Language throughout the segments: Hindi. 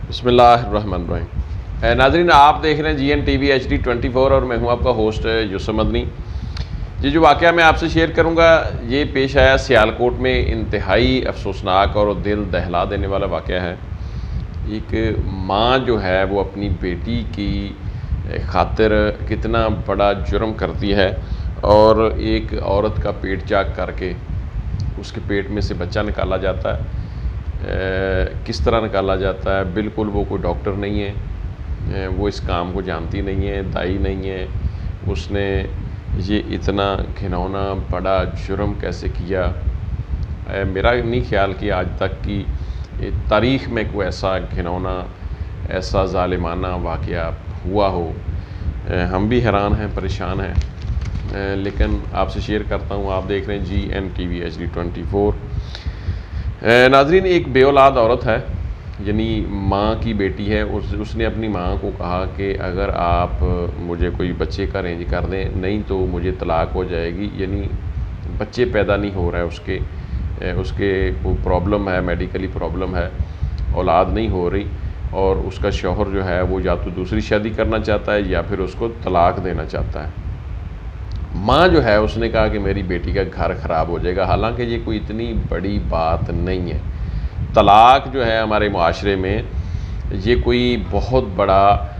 बिस्मिल्लाहिर्रहमानिर्रहीम। नाज़रीन, आप देख रहे हैं GN TV HD 24 और मैं हूं आपका होस्ट यूसुफ मदनी। ये जो वाक़या मैं आपसे शेयर करूंगा ये पेश आया सियालकोट में। इंतहाई अफसोसनाक और दिल दहला देने वाला वाक़या है। एक माँ जो है वो अपनी बेटी की खातिर कितना बड़ा जुर्म करती है और एक औरत का पेट चाक करके उसके पेट में से बच्चा निकाला जाता है। किस तरह निकाला जाता है, बिल्कुल वो कोई डॉक्टर नहीं है, वो इस काम को जानती नहीं है, दाई नहीं है। उसने ये इतना घिनौना बड़ा जुर्म कैसे किया। मेरा नहीं ख्याल कि आज तक की तारीख़ में कोई ऐसा घिनौना, ऐसा ज़ालिमाना वाक़या हुआ हो। हम भी हैरान हैं, परेशान हैं, लेकिन आपसे शेयर करता हूँ। आप देख रहे हैं GN TV HD 24। नाज़रीन, एक बेऔलाद औरत है, यानी माँ की बेटी है। उसने अपनी माँ को कहा कि अगर आप मुझे कोई बच्चे का अरेंज कर दें, नहीं तो मुझे तलाक हो जाएगी। यानी बच्चे पैदा नहीं हो रहा है उसके कोई प्रॉब्लम है, मेडिकली प्रॉब्लम है, औलाद नहीं हो रही। और उसका शौहर जो है वो या तो दूसरी शादी करना चाहता है या फिर उसको तलाक देना चाहता है। माँ जो है उसने कहा कि मेरी बेटी का घर ख़राब हो जाएगा। हालांकि ये कोई इतनी बड़ी बात नहीं है। तलाक जो है हमारे मुआशरे में ये कोई बहुत बड़ा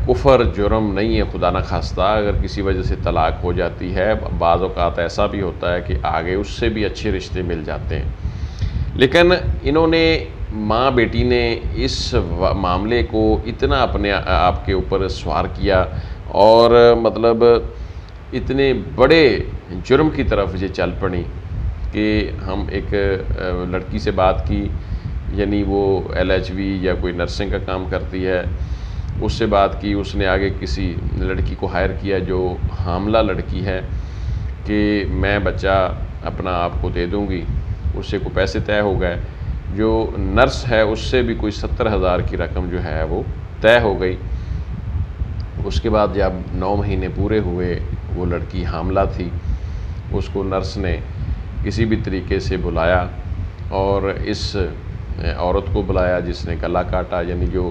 कुफर जुर्म नहीं है। खुदा न खास्ता अगर किसी वजह से तलाक हो जाती है, बाज़ औक़ात ऐसा भी होता है कि आगे उससे भी अच्छे रिश्ते मिल जाते हैं। लेकिन इन्होंने, माँ बेटी ने इस मामले को इतना अपने आप के ऊपर सवार किया और मतलब इतने बड़े जुर्म की तरफ ये चल पड़ी कि हम एक लड़की से बात की, यानी वो LHV या कोई नर्सिंग का काम करती है, उससे बात की। उसने आगे किसी लड़की को हायर किया जो हामला लड़की है कि मैं बच्चा अपना आपको दे दूँगी। उससे कोई पैसे तय हो गए। जो नर्स है उससे भी कोई 70,000 की रकम जो है वो तय हो गई। उसके बाद जब 9 महीने पूरे हुए, वो लड़की हामला थी। उसको नर्स ने किसी भी तरीके से बुलाया और इस औरत को बुलाया जिसने गला काटा, यानी जो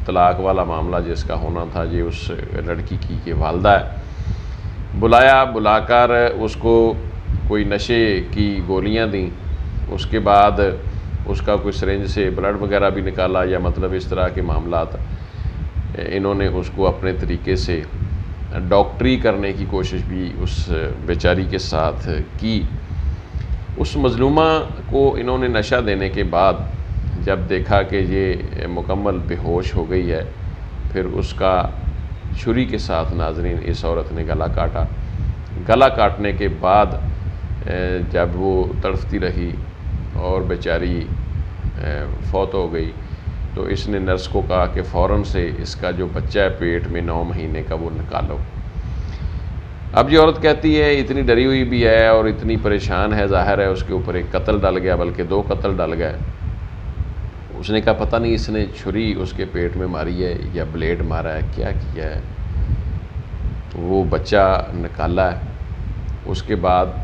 तलाक वाला मामला जिसका होना था, ये उस लड़की की ये वालदा है। बुलाया, बुलाकर उसको कोई नशे की गोलियां दी। उसके बाद उसका कोई सिरिंज से ब्लड वगैरह भी निकाला, या मतलब इस तरह के मामला इन्होंने उसको अपने तरीके से डॉक्टरी करने की कोशिश भी उस बेचारी के साथ की। उस मज़लूमा को इन्होंने नशा देने के बाद जब देखा कि ये मुकम्मल बेहोश हो गई है, फिर उसका छुरी के साथ नाज़रीन इस औरत ने गला काटा। गला काटने के बाद जब वो तड़फती रही और बेचारी फौत हो गई, तो इसने नर्स को कहा कि फ़ौरन से इसका जो बच्चा है पेट में 9 महीने का वो निकालो। अब ये औरत कहती है, इतनी डरी हुई भी है और इतनी परेशान है, ज़ाहिर है उसके ऊपर एक कत्ल डल गया, बल्कि 2 कत्ल डल गए। उसने कहा पता नहीं इसने छुरी उसके पेट में मारी है या ब्लेड मारा है, क्या किया है। वो बच्चा निकाला है। उसके बाद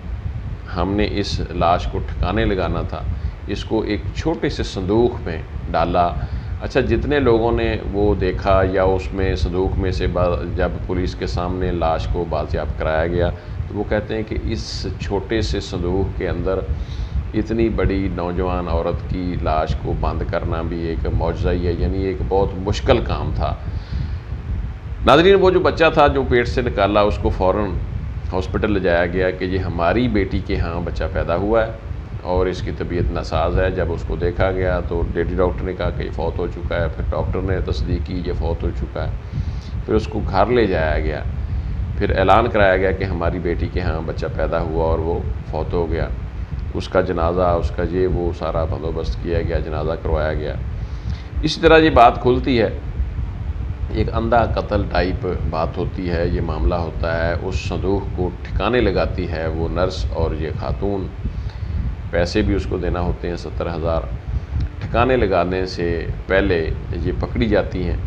हमने इस लाश को ठिकाने लगाना था, इसको एक छोटे से संदूक में डाला। अच्छा, जितने लोगों ने वो देखा या उसमें संदूक में से जब पुलिस के सामने लाश को बाजियाब कराया गया, तो वो कहते हैं कि इस छोटे से संदूक के अंदर इतनी बड़ी नौजवान औरत की लाश को बंद करना भी एक मौजज़ा ही है, यानी एक बहुत मुश्किल काम था। नाज़रीन, वो जो बच्चा था जो पेट से निकाला, उसको फ़ौरन हॉस्पिटल ले जाया गया कि ये हमारी बेटी के यहाँ बच्चा पैदा हुआ है और इसकी तबीयत नासाज है। जब उसको देखा गया तो लेडी डॉक्टर ने कहा कि ये फ़ौत हो चुका है। फिर डॉक्टर ने तस्दीक की ये फ़ौत हो चुका है। फिर उसको घर ले जाया गया। फिर ऐलान कराया गया कि हमारी बेटी के यहाँ बच्चा पैदा हुआ और वो फ़ौत हो गया। उसका जनाजा, उसका ये वो सारा बंदोबस्त किया गया, जनाजा करवाया गया। इसी तरह ये बात खुलती है, एक अंधा कत्ल टाइप बात होती है, ये मामला होता है। उस संदूक को ठिकाने लगाती है वो नर्स और ये खातून। पैसे भी उसको देना होते हैं 70,000। ठिकाने लगाने से पहले ये पकड़ी जाती हैं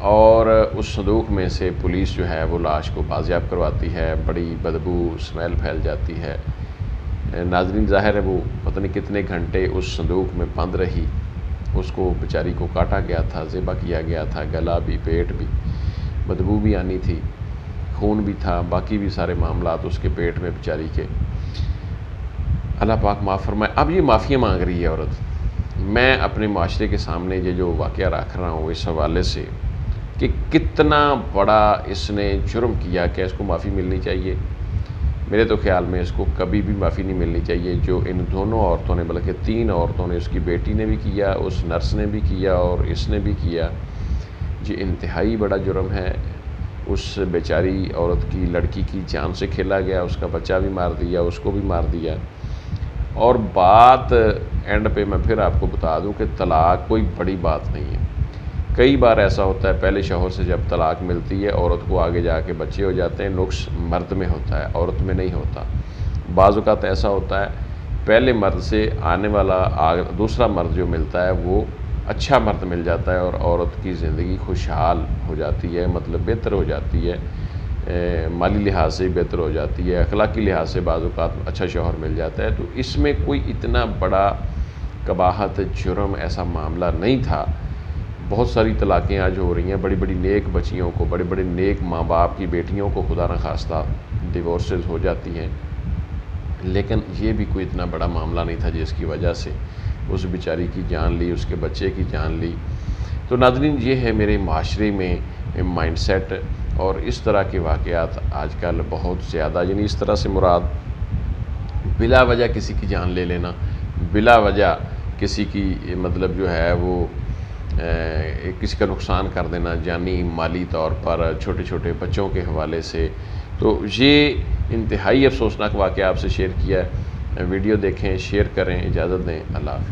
और उस संदूक में से पुलिस जो है वो लाश को बाजियाब करवाती है। बड़ी बदबू, स्मेल फैल जाती है। नाज़रीन, ज़ाहिर है वो पता नहीं कितने घंटे उस संदूक में बंद रही उसको बेचारी को काटा गया था, ज़िबा किया गया था, गला भी, पेट भी, बदबू भी आनी थी, खून भी था, बाकी भी सारे मामलात उसके पेट में बेचारी के। अल्लाह पाक माफ़ फरमाए। अब ये माफ़िया मांग रही है औरत। मैं अपने माशरे के सामने ये जो वाक़या रख रहा हूँ इस हवाले से कि कितना बड़ा इसने जुर्म किया, क्या इसको माफ़ी मिलनी चाहिए? मेरे तो ख़्याल में इसको कभी भी माफ़ी नहीं मिलनी चाहिए। जो इन दोनों औरतों ने, बल्कि 3 औरतों ने, उसकी बेटी ने भी किया, उस नर्स ने भी किया और इसने भी किया, ये इंतहाई बड़ा जुर्म है। उस बेचारी औरत की, लड़की की जान से खेला गया, उसका बच्चा भी मार दिया, उसको भी मार दिया। और बात एंड पे मैं फिर आपको बता दूं कि तलाक कोई बड़ी बात नहीं है। कई बार ऐसा होता है, पहले शौहर से जब तलाक मिलती है औरत को, आगे जाके बच्चे हो जाते हैं। नुक्स मर्द में होता है, औरत में नहीं होता। बाज़ औक़ात ऐसा होता है, पहले मर्द से आने वाला दूसरा मर्द जो मिलता है वो अच्छा मर्द मिल जाता है और औरत की ज़िंदगी खुशहाल हो जाती है, मतलब बेहतर हो जाती है, माली लिहाज से बेहतर हो जाती है, अखलाकी लिहाज से बाज़ औक़ात अच्छा शौहर मिल जाता है। तो इसमें कोई इतना बड़ा कबाहत, जुर्म, ऐसा मामला नहीं था। बहुत सारी तलाक़ें आज हो रही हैं, बड़ी बड़ी नेक बच्चियों को, बड़े बड़े नेक माँ बाप की बेटियों को खुदा न खास्ता डिवोर्सेस हो जाती हैं, लेकिन ये भी कोई इतना बड़ा मामला नहीं था जिसकी वजह से उस बेचारी की जान ली, उसके बच्चे की जान ली। तो नाज़रीन, ये है मेरे माशरे में माइंडसेट, और इस तरह के वाक़यात आजकल बहुत ज़्यादा, यानी इस तरह से मुराद बिला वजह किसी की जान ले लेना, बिला वजह किसी की मतलब जो है वो किसी का नुकसान कर देना, जानी माली तौर पर, छोटे छोटे बच्चों के हवाले से। तो ये इंतहाई अफसोसनाक वाक़या आपसे शेयर किया है। वीडियो देखें, शेयर करें, इजाज़त दें। अल्लाह हाफ़िज़।